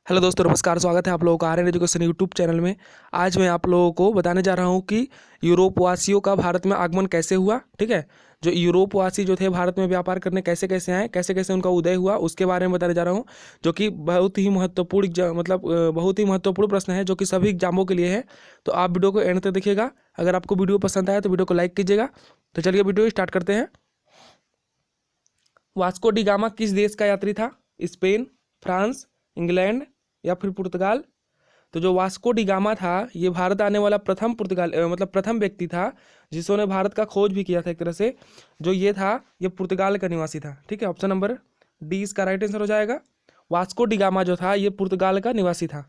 Hello दोस्तों, नमस्कार। स्वागत है आप लोगों का आर्यन एजुकेशन यूट्यूब चैनल में। आज मैं आप लोगों को बताने जा रहा हूँ कि यूरोपवासियों का भारत में आगमन कैसे हुआ। ठीक है, जो यूरोपवासी जो थे भारत में व्यापार करने कैसे कैसे आए, कैसे कैसे उनका उदय हुआ, उसके बारे में बताने जा रहा हूँ। जो कि बहुत ही महत्वपूर्ण बहुत ही महत्वपूर्ण प्रश्न है, जो कि सभी एग्जामों के लिए है। तो आप वीडियो को एंड तक देखिएगा। अगर आपको वीडियो पसंद आए तो वीडियो को लाइक कीजिएगा। तो चलिए वीडियो स्टार्ट करते हैं। वास्को डी गामा किस देश का यात्री था? स्पेन, फ्रांस, इंग्लैंड या फिर पुर्तगाल? तो जो वास्को डी गामा था, ये भारत आने वाला प्रथम प्रथम व्यक्ति था जिसने भारत का खोज भी किया था एक तरह से। जो ये था, ये पुर्तगाल का निवासी था। ठीक है, ऑप्शन नंबर डी इसका राइट आंसर हो जाएगा। वास्को डी गामा जो था, ये पुर्तगाल का निवासी था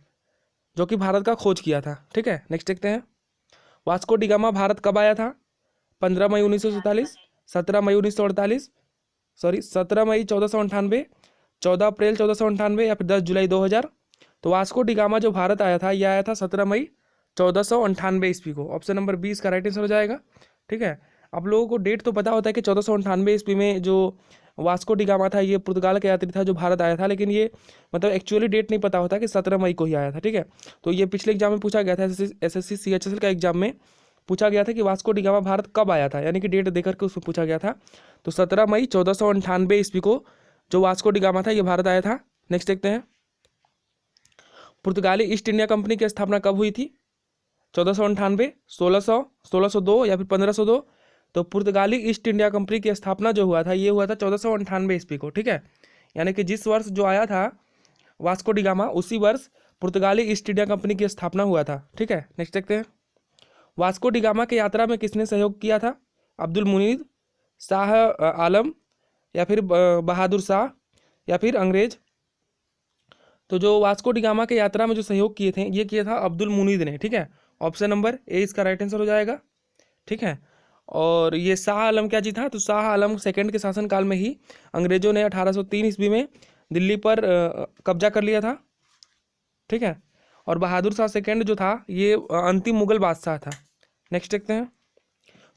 जो कि भारत का खोज किया था। ठीक है, नेक्स्ट देखते हैं। वास्को डी गामा भारत कब आया था? 15 मई 1947, 17 मई 1948, 17 मई 1498, 14 अप्रैल 1498 या फिर 10 जुलाई 2000? तो वास्को डी गामा जो भारत आया था, यह आया था 17 मई 1498 ईस्वी को। ऑप्शन नंबर 20 का राइट आंसर हो जाएगा। ठीक है, आप लोगों को डेट तो पता होता है कि 1498 ईस्वी में जो वास्को डी गामा था, ये पुर्तगाल का यात्री था जो भारत आया था, लेकिन ये एक्चुअली डेट नहीं पता होता कि 17 मई को ही आया था। ठीक है, तो ये पिछले एग्जाम में पूछा गया था, एसएससी सीएचएसएल का एग्जाम में पूछा गया था कि वास्को डी गामा भारत कब आया था, यानी कि डेट देकर के उसमें पूछा गया था। तो 17 मई 1498 ईस्वी को जो वास्को डी गामा था, ये भारत आया था। नेक्स्ट देखते हैं। पुर्तगाली ईस्ट इंडिया कंपनी की स्थापना कब हुई थी? 1498, 1600, 1602 या फिर 1502? तो पुर्तगाली ईस्ट इंडिया कंपनी की स्थापना जो हुआ था, ये हुआ था 1498 ईस्वी को। ठीक है, यानी कि जिस वर्ष जो आया था वास्को डी गामा, उसी वर्ष पुर्तगाली ईस्ट इंडिया कंपनी की स्थापना हुआ था। ठीक है, नेक्स्ट देखते हैं। वास्को डी गामा की यात्रा में किसने सहयोग किया था? अब्दुल मुनीद, शाह आलम या फिर बहादुर शाह या फिर अंग्रेज? तो जो वास्को डी गामा के यात्रा में जो सहयोग किए थे, ये किया था अब्दुल मुनीद ने। ठीक है, ऑप्शन नंबर ए इसका राइट आंसर हो जाएगा। ठीक है, और ये शाह आलम क्या जी था? तो शाह आलम सेकंड के शासनकाल में ही अंग्रेजों ने 1803 ईस्वी में दिल्ली पर कब्जा कर लिया था। ठीक है, और बहादुर शाह सेकंड जो था, ये अंतिम मुगल बादशाह था। नेक्स्ट देखते हैं।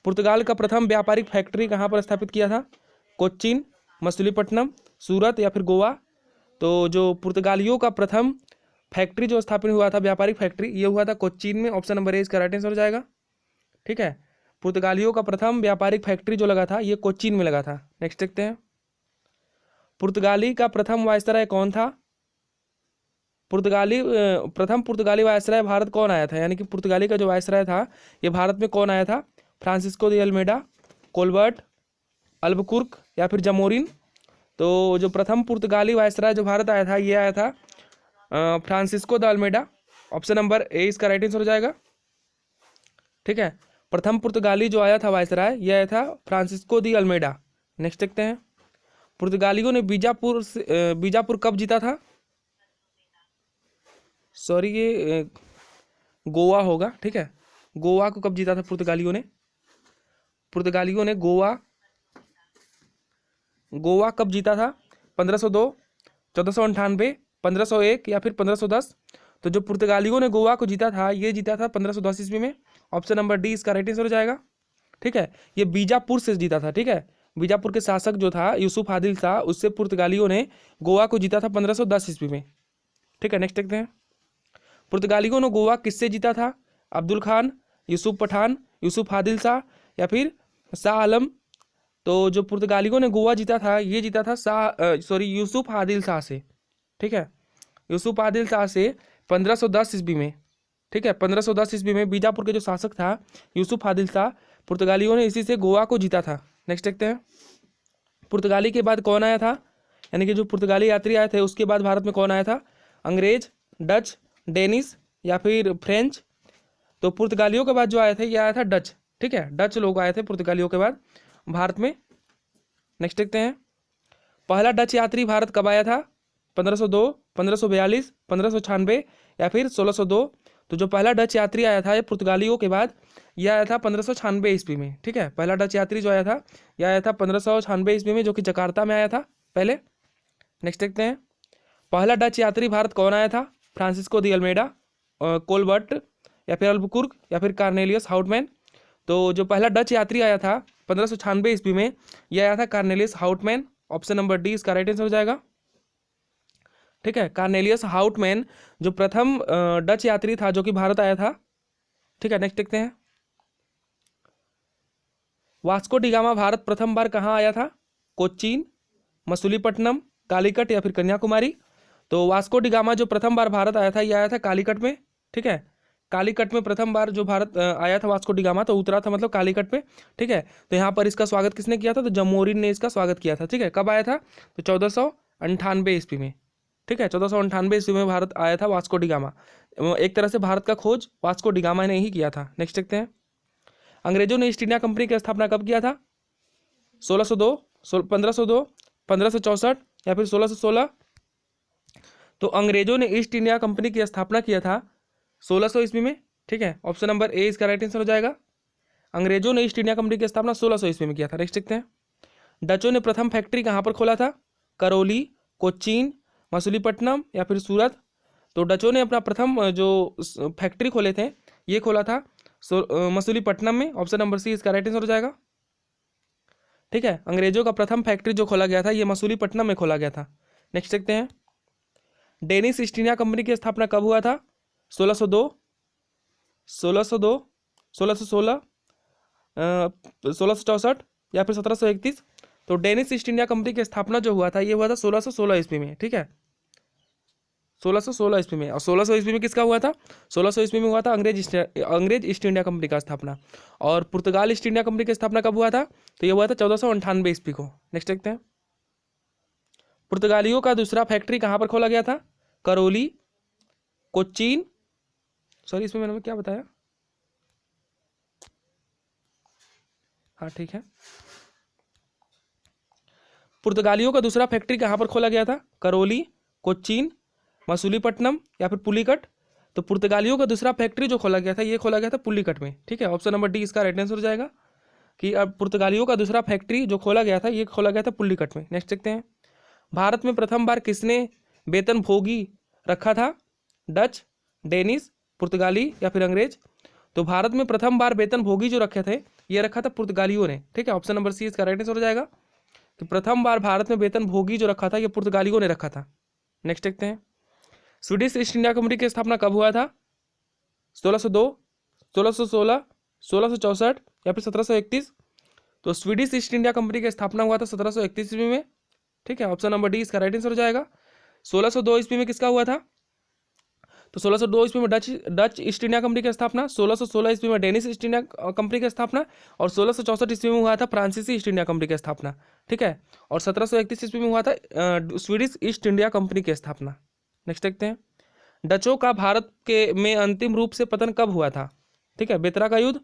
पुर्तगाल का प्रथम व्यापारिक फैक्ट्री कहाँ पर स्थापित किया था? कोच्चिन, मछलीपट्टनम, सूरत या फिर गोवा? तो जो पुर्तगालियों का प्रथम फैक्ट्री जो स्थापित हुआ था, व्यापारिक फैक्ट्री, ये हुआ था कोच्चिन में। ऑप्शन नंबर ए इसका राइट आंसर हो जाएगा। ठीक है, पुर्तगालियों का प्रथम व्यापारिक फैक्ट्री जो लगा था, ये कोच्चिन में लगा था। नेक्स्ट देखते हैं। पुर्तगाली का प्रथम वायसराय कौन था? प्रथम पुर्तगाली वायसराय भारत कौन आया था, यानी कि पुर्तगाली का जो वायसराय था, ये भारत में कौन आया था? फ्रांसिस्को दी अल्मेडा, कोलबर्ट, अल्बकुर्क या फिर जमोरिन? तो जो प्रथम पुर्तगाली वायसराय जो भारत आया था, ये आया था Francisco de Almeida. Option number A इसका राइट आंसर हो जाएगा। ठीक है, प्रथम पुर्तगाली जो आया था वायसराय, ये आया था फ्रांसिस्को दी अल्मेडा। नेक्स्ट देखते हैं। पुर्तगालियों ने बीजापुर कब जीता था? सॉरी, ये गोवा होगा। ठीक है, गोवा को कब जीता था पुर्तगालियों ने? पुर्तगालियों ने गोवा कब जीता था? 1502, 1498, 1501 या फिर 1510? तो जो पुर्तगालियों ने गोवा को जीता था, ये जीता था 1510 ईस्वी में। ऑप्शन नंबर डी इसका राइट आंसर हो जाएगा। ठीक है, ये बीजापुर से जीता था। ठीक है, बीजापुर के शासक जो था यूसुफ आदिल शाह, उससे पुर्तगालियों ने गोवा को जीता था 1510 ईस्वी में। ठीक है, नेक्स्ट देखते हैं। पुर्तगालियों ने गोवा किससे जीता था? अब्दुल खान, यूसुफ पठान, यूसुफ आदिल शाह या फिर शाह आलम? तो जो पुर्तगालियों ने गोवा जीता था, ये जीता था यूसुफ आदिल शाह से। ठीक है, यूसुफ आदिल शाह से 1510 ईस्वी में। ठीक है, 1510 ईस्वी में बीजापुर के जो शासक था यूसुफ आदिल शाह, पुर्तगालियों ने इसी से गोवा को जीता था। नेक्स्ट देखते हैं। पुर्तगाली के बाद कौन आया था, यानी कि जो पुर्तगाली यात्री आए थे उसके बाद भारत में कौन आया था? अंग्रेज, डच, डेनिश या फिर फ्रेंच? तो पुर्तगालियों के बाद जो आए थे, ये आया था डच। ठीक है, डच लोग आए थे पुर्तगालियों के बाद भारत में। नेक्स्ट देखते हैं। पहला डच यात्री भारत कब आया था? 1502, 1542, 1596 या फिर 1602? तो जो पहला डच यात्री आया था ये पुर्तगालियों के बाद, यह आया था 1596 ईस्वी में। ठीक है, पहला डच यात्री जो आया था, यह आया था 1596 ईस्वी में, जो कि जकार्ता में आया था पहले। नेक्स्ट देखते हैं। पहला डच यात्री भारत कौन आया था? फ्रांसिस्को दी अल्मेडा, कोलबर्ट या फिर अल्बुकुर्क या फिर कार्नेलियस हाउटमैन? तो जो पहला डच यात्री आया था 1596 ईस्वी में, यह आया था Cornelius Houtman. Option number D इसका राइट आंसर हो जाएगा। ठीक है। कार्नेलियस हाउटमैन जो प्रथम डच यात्री था जो कि भारत आया था। ठीक है, नेक्स्ट देखते हैं। वास्को डिगामा भारत प्रथम बार कहाँ आया था? कोचीन, मसूलीपट्टनम, कालीकट या फिर कन्याकुमारी। तो वास्को डिगामा जो प्रथम बार भारत आया था, ये आया था कालीकट में। ठीक है, कालीकट में प्रथम बार जो भारत आया था वास्को डिगामा, तो उतरा था मतलब कालीकट पे। ठीक है, तो यहाँ पर इसका स्वागत किसने किया था? तो जमोरिन ने इसका स्वागत किया था। ठीक है, कब आया था? तो 1498 ईस्वी में। ठीक है, 1498 ईस्वी में भारत आया था वास्को डिगामा। एक तरह से भारत का खोज वास्को डिगामा ने ही किया था। नेक्स्ट देखते हैं। अंग्रेजों ने ईस्ट इंडिया कंपनी की स्थापना कब किया था? 1602, 1502, 1564 या फिर 1616। तो अंग्रेजों ने ईस्ट इंडिया कंपनी की स्थापना किया था 1600 ईस्वी में। ठीक है, ऑप्शन नंबर ए इसका राइट आंसर हो जाएगा। अंग्रेजों ने ईस्ट इंडिया कंपनी की स्थापना 1600 ईस्वी में किया था। नेक्स्ट देखते हैं। डचों ने प्रथम फैक्ट्री कहाँ पर खोला था? करौली, कोचीन, मसूलीपट्टनम या फिर सूरत। तो डचों ने अपना प्रथम जो फैक्ट्री खोले थे, ये खोला था मसूलीपट्टनम में। ऑप्शन नंबर सी इसका राइट आंसर हो जाएगा। ठीक है, अंग्रेजों का प्रथम फैक्ट्री जो खोला गया था, ये मसूलीपट्टनम में खोला गया था। नेक्स्ट देखते हैं। डेनिश ईस्ट इंडिया कंपनी की स्थापना कब हुआ था? 1602, 1602, 1616, 1664 या फिर 1731। तो डेनिश ईस्ट इंडिया कंपनी की स्थापना जो हुआ था, ये हुआ था 1616 ईस्वी में। ठीक है, 1616 ईस्वी में। और 1600 ईस्वी में किसका हुआ था? 1600 ईस्वी में हुआ था अंग्रेज ईस्ट इंडिया कंपनी का स्थापना। और पुर्तगाल ईस्ट इंडिया कंपनी की स्थापना कब हुआ था? तो ये हुआ था 1498 ईस्वी को। नेक्स्ट देखते हैं। पुर्तगालियों का दूसरा फैक्ट्री कहाँ पर खोला गया था? करौली, कोचीन, सॉरी इसमें मैंने क्या बताया? हाँ ठीक है, पुर्तगालियों का दूसरा फैक्ट्री कहाँ पर खोला गया था? करौली, कोचीन, मसूलीपट्टनम या फिर पुलिकट। तो पुर्तगालियों का दूसरा फैक्ट्री जो खोला गया था, ये खोला गया था पुलिकट में। ठीक है, ऑप्शन नंबर डी इसका राइट आंसर हो जाएगा कि अब पुर्तगालियों का दूसरा फैक्ट्री जो खोला गया था, ये खोला गया था पुलिकट में। नेक्स्ट देखते हैं। भारत में प्रथम बार किसने वेतन भोगी रखा था? डच, डेनिश, पुर्तगाली या फिर अंग्रेज। तो भारत में प्रथम बार वेतन भोगी जो रखे थे, ये रखा था पुर्तगालियों ने। ठीक है, ऑप्शन नंबर सी इसका राइट आंसर हो जाएगा कि प्रथम बार भारत में वेतन भोगी जो रखा था, ये पुर्तगालियों ने रखा था। नेक्स्ट देखते हैं। स्वीडिश ईस्ट इंडिया कंपनी की स्थापना कब हुआ था? 1602, 1616, 1664 या फिर 1731। तो स्वीडिश ईस्ट इंडिया कंपनी की स्थापना हुआ था 1731 ईस्वी में। ठीक है, ऑप्शन नंबर डी इसका राइट आंसर हो जाएगा। 1602 ईस्वी में किसका हुआ था? तो 1602 ईस्वी में डच ईस्ट इंडिया कंपनी की स्थापना, 1616 ईस्वी में डेनिश ईस्ट इंडिया कंपनी की स्थापना और 1664 ईस्वी में हुआ था फ्रांसीसी ईस्ट इंडिया कंपनी की स्थापना। ठीक है, और 1731 ईस्वी में हुआ था स्वीडिश ईस्ट इंडिया कंपनी की स्थापना। नेक्स्ट देखते हैं। डचों का भारत के में अंतिम रूप से पतन कब हुआ था? ठीक है, बेतरा का युद्ध,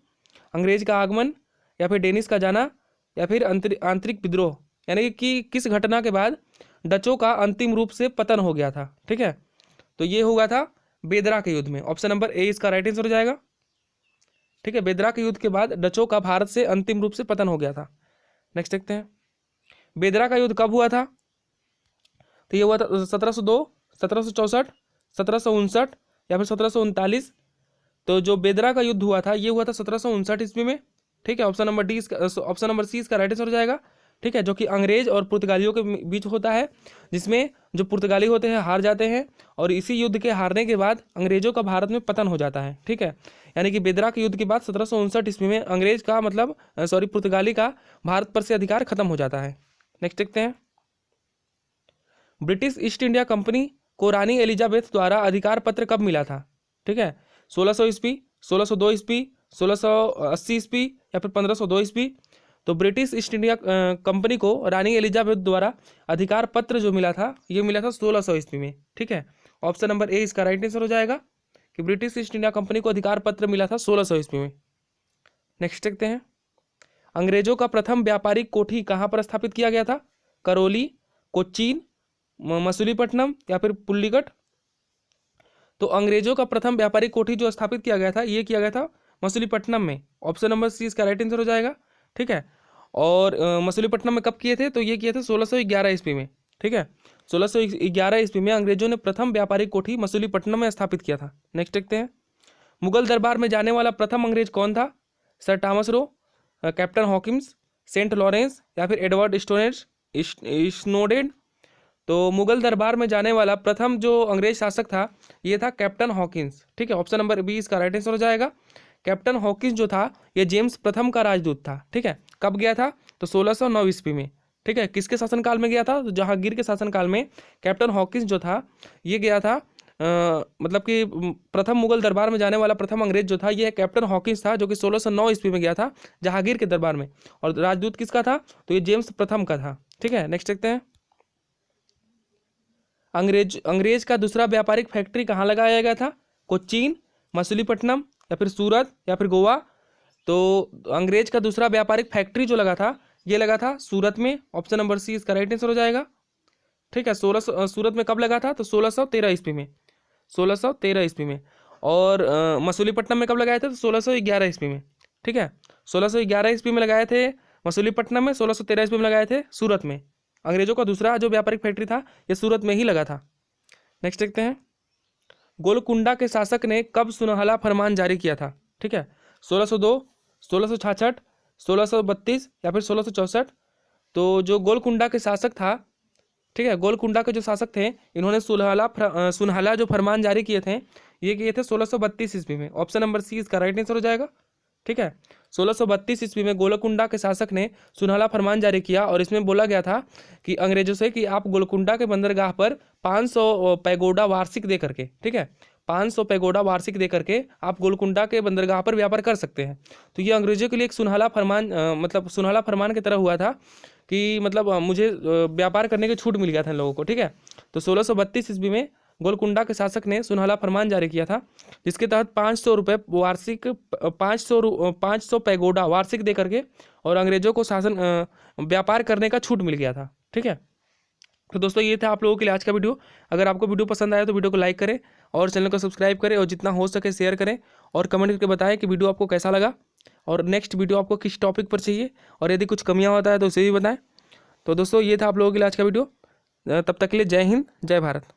अंग्रेज का आगमन या फिर डेनिश का जाना या फिर आंतरिक विद्रोह, यानी कि किस घटना के बाद डचों का अंतिम रूप से पतन हो गया था? ठीक है, तो ये हुआ था बेदरा के युद्ध में। ऑप्शन नंबर ए इसका राइट आंसर हो जाएगा। ठीक है, बेदरा के युद्ध के बाद डचों का भारत से अंतिम रूप से पतन हो गया था। नेक्स्ट देखते हैं। बेदरा का युद्ध कब हुआ था? तो ये हुआ था 1702, 1764, 1759 या फिर 1739। तो जो बेदरा का युद्ध हुआ था, ये हुआ था 1759 ईस्वी में। ठीक है, ऑप्शन नंबर डी इसका ऑप्शन नंबर सी इसका राइट आंसर हो जाएगा। ठीक है, जो कि अंग्रेज और पुर्तगालियों के बीच होता है, जिसमें जो पुर्तगाली होते हैं हार जाते हैं और इसी युद्ध के हारने के बाद अंग्रेजों का भारत में पतन हो जाता है। ठीक है, यानी कि बेदरा के युद्ध के बाद 1759 ईस्वी में अंग्रेज का मतलब पुर्तगाली का भारत पर से अधिकार खत्म हो जाता है। नेक्स्ट देखते हैं। ब्रिटिश ईस्ट इंडिया कंपनी को रानी एलिजाबेथ द्वारा अधिकार पत्र कब मिला था? ठीक है, 1600 ईस्वी, 1602 ईस्वी, 1680 ईस्वी या फिर 1502 ईस्वी। तो ब्रिटिश ईस्ट इंडिया कंपनी को रानी एलिजाबेथ द्वारा अधिकार पत्र जो मिला था, ये मिला था 1600 ईस्वी में। ठीक है, ऑप्शन नंबर ए इसका राइट आंसर हो जाएगा कि ब्रिटिश ईस्ट इंडिया कंपनी को अधिकार पत्र मिला था 1600 ईस्वी में। नेक्स्ट देखते हैं। अंग्रेजों का प्रथम व्यापारिक कोठी कहाँ पर स्थापित किया गया था? करौली, कोचीन, मसूलीपट्टनम या फिर पुलिकट। तो अंग्रेजों का प्रथम व्यापारिक कोठी जो स्थापित किया गया था, ये किया गया था मसूलीपट्टनम में। ऑप्शन नंबर सी इसका राइट आंसर हो जाएगा। ठीक है, और मसूलीपट्टनम में कब किए थे? तो ये किए थे 1611 ईस्वी में। ठीक है, 1611 ईस्वी में अंग्रेजों ने प्रथम व्यापारिक कोठी मसूलीपट्टनम में स्थापित किया था। नेक्स्ट देखते हैं। मुगल दरबार में जाने वाला प्रथम अंग्रेज कौन था? Sir Thomas Roe, captain Hawkins, saint Lawrence या फिर एडवर्ड स्टोनेज स्नोडेन। तो मुगल दरबार में जाने वाला प्रथम जो अंग्रेज शासक था ये था कैप्टन हॉकिंस। ठीक है, ऑप्शन नंबर बी इसका राइट आंसर हो जाएगा। कैप्टन हॉकिंस जो था ये जेम्स प्रथम का राजदूत था। ठीक है, कब गया था? तो 1609 ईस्वी में। ठीक है, किसके शासनकाल में गया था? तो जहांगीर के शासनकाल में कैप्टन हॉकिंस जो था ये गया था। मतलब कि प्रथम मुगल दरबार में जाने वाला प्रथम अंग्रेज जो था ये कैप्टन हॉकिंस था, जो कि 1609 ईस्वी में गया था जहांगीर के दरबार में। और राजदूत किसका था? तो ये जेम्स प्रथम का था। ठीक है, नेक्स्ट देखते हैं। अंग्रेज का दूसरा व्यापारिक फैक्ट्री कहाँ लगाया गया था? कोचीन, मछलीपट्टनम या फिर सूरत या फिर गोवा? तो अंग्रेज का दूसरा व्यापारिक फैक्ट्री जो लगा था ये लगा था सूरत में। ऑप्शन नंबर सी इसका राइट आंसर हो जाएगा। ठीक है, सूरत में कब लगा था? तो 1613 ईस्वी में। 1613 ईस्वी में। और मसूलीपट्टनम में कब लगाए थे? तो 1611 ईस्वी में। ठीक है, 1611 ईस्वी में लगाए थे मसूलीपट्टनम में, 1613 ईस्वी में लगाए थे सूरत में। अंग्रेजों का दूसरा जो व्यापारिक फैक्ट्री था ये सूरत में ही लगा था। नेक्स्ट देखते हैं। गोलकुंडा के शासक ने कब सुनहला फरमान जारी किया था? ठीक है, 1602, 1666, 1632 या फिर 1664? तो जो गोलकुंडा के शासक था, ठीक है, गोलकुंडा के जो शासक थे इन्होंने सुनहला जो फरमान जारी किए थे ये किए थे 1632 ईस्वी में। ऑप्शन नंबर सी इसका राइट आंसर हो जाएगा। ठीक है, 1632 ईस्वी में गोलकुंडा के शासक ने सुनहला फरमान जारी किया और इसमें बोला गया था कि अंग्रेजों से कि आप गोलकुंडा के बंदरगाह पर 500 पैगोडा वार्षिक दे करके, ठीक है, 500 पैगोडा वार्षिक दे करके आप गोलकुंडा के बंदरगाह पर व्यापार कर सकते हैं। तो ये अंग्रेजों के लिए एक सुनहला फरमान मतलब सुनहला फरमान की तरह हुआ था कि मतलब मुझे व्यापार करने की छूट मिल गया था इन लोगों को। ठीक है, तो 1632 ईस्वी में गोलकुंडा के शासक ने सुनहला फरमान जारी किया था जिसके तहत 500 रुपये वार्षिक 500 पैगोडा वार्षिक दे करके और अंग्रेजों को शासन व्यापार करने का छूट मिल गया था। ठीक है, तो दोस्तों ये था आप लोगों के लिए आज का वीडियो। अगर आपको वीडियो पसंद आया तो वीडियो को लाइक करें और चैनल को सब्सक्राइब करें और जितना हो सके शेयर करें और कमेंट करके बताएं कि वीडियो आपको कैसा लगा और नेक्स्ट वीडियो आपको किस टॉपिक पर चाहिए और यदि कुछ कमियां होता है तो उसे भी बताएं। तो दोस्तों ये था आप लोगों के लिए आज का वीडियो। तब तक के लिए जय हिंद, जय भारत।